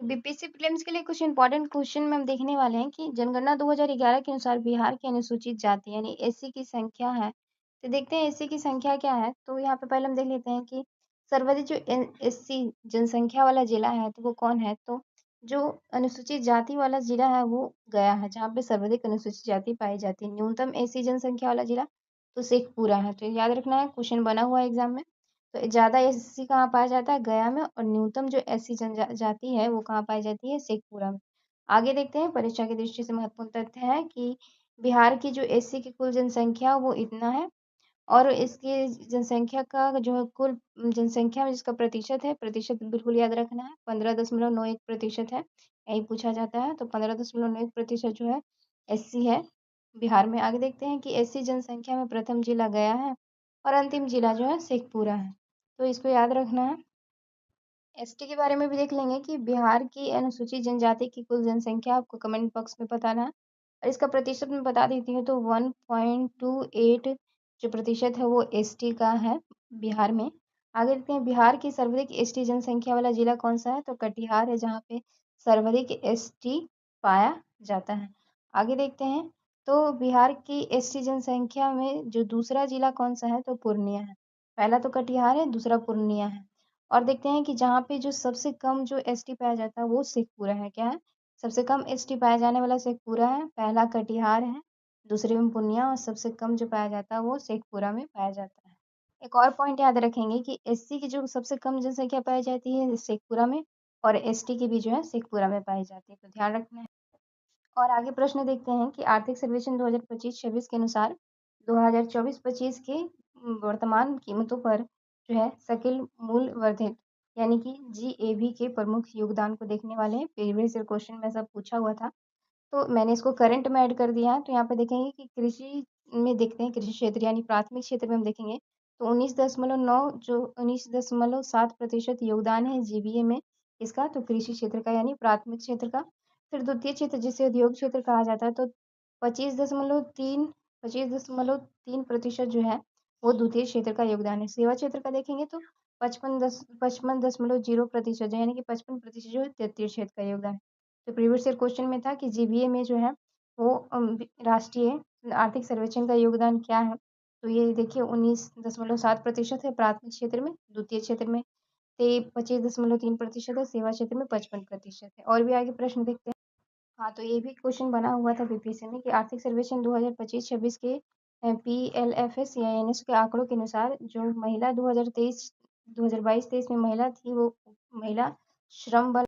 BPSC prelims के लिए कुछ इंपॉर्टेंट क्वेश्चन में हम देखने वाले हैं कि जनगणना 2011 के अनुसार बिहार की अनुसूचित जाति यानी एससी की संख्या है। तो देखते हैं एससी की संख्या क्या है। तो यहाँ पे पहले हम देख लेते हैं कि सर्वाधिक जो एससी जनसंख्या वाला जिला है तो वो कौन है। तो जो अनुसूचित जाति वाला जिला है वो गया है, जहाँ पे सर्वाधिक अनुसूचित जाति पाई जाती है। न्यूनतम एससी जनसंख्या वाला जिला तो शेखपुरा है। तो याद रखना है, क्वेश्चन बना हुआ है एग्जाम में। तो ज़्यादा एससी कहाँ पाया जाता है? गया में। और न्यूनतम जो एससी जाति है वो कहाँ पाई जाती है? शेखपुरा में। आगे देखते हैं, परीक्षा की दृष्टि से महत्वपूर्ण तथ्य है कि बिहार की जो एससी की कुल जनसंख्या वो इतना है, और इसकी जनसंख्या का जो है कुल जनसंख्या में जिसका प्रतिशत है, प्रतिशत बिल्कुल याद रखना है, 15.91% है। यही पूछा जाता है। तो 15.91% जो है एससी है बिहार में। आगे देखते हैं कि एससी जनसंख्या में प्रथम जिला गया है और अंतिम जिला जो है शेखपुरा है। तो इसको याद रखना है। एसटी के बारे में भी देख लेंगे कि बिहार की अनुसूचित जनजाति की कुल जनसंख्या आपको कमेंट बॉक्स में बताना है, और इसका प्रतिशत मैं बता देती हूँ। तो 1.28 जो प्रतिशत है वो एसटी का है बिहार में। आगे देखते हैं, बिहार की सर्वाधिक एसटी जनसंख्या वाला जिला कौन सा है? तो कटिहार है, जहाँ पे सर्वाधिक एसटी पाया जाता है। आगे देखते हैं, तो बिहार की एसटी जनसंख्या में जो दूसरा जिला कौन सा है? तो पूर्णिया है। पहला तो कटिहार है, दूसरा पूर्णिया है। और देखते हैं कि जहाँ पे जो सबसे कम जो एसटी पाया जाता है वो शेखपुरा है। क्या है? सबसे कम एसटी पाया जाने वाला शेखपुरा है। पहला कटिहार है, दूसरे में पूर्णिया, और सबसे कम जो पाया जाता है वो शेखपुरा में पाया जाता है। एक और पॉइंट याद रखेंगे कि एससी की जो सबसे कम जनसंख्या पाई जाती है शेखपुरा में, और एसटी की भी जो है शेखपुरा में पाई जाती है। तो ध्यान रखना है। और आगे प्रश्न देखते हैं कि आर्थिक सर्वेक्षण 2025-26 के अनुसार 2024-25 के वर्तमान कीमतों पर जो है सकल मूल्य वर्धित यानी कि जीएवी के प्रमुख योगदान को देखने वाले हैं। प्रीवियस ईयर क्वेश्चन में सब पूछा हुआ था, तो मैंने इसको करंट में ऐड कर दिया है। तो यहाँ पे देखेंगे कि कृषि में देखते हैं, कृषि क्षेत्र यानी प्राथमिक क्षेत्र में हम देखेंगे तो 19.9 जो 19.7% योगदान है जीबीए में इसका, तो कृषि क्षेत्र का यानी प्राथमिक क्षेत्र का। फिर द्वितीय क्षेत्र जिसे उद्योग क्षेत्र कहा जाता है, तो 25.3% जो है वो द्वितीय क्षेत्र का योगदान है। सेवा क्षेत्र का देखेंगे तो 55.0% यानी कि 55% जो है तृतीय क्षेत्र का योगदान है। तो प्रीवियस ईयर क्वेश्चन में था कि जीबीए में जो है वो राष्ट्रीय आर्थिक सर्वेक्षण का योगदान क्या है। तो ये देखिए 19.7% है प्राथमिक क्षेत्र में, द्वितीय क्षेत्र में 25.3% है, सेवा क्षेत्र में 55% है। और भी आगे प्रश्न देखते हैं। हाँ, तो ये भी क्वेश्चन बना हुआ था बीपीएससी में कि आर्थिक सर्वेक्षण 2025-26 के पीएलएफएस या एनएस के आंकड़ों के अनुसार जो महिला 2022-23 में महिला थी वो महिला श्रम बल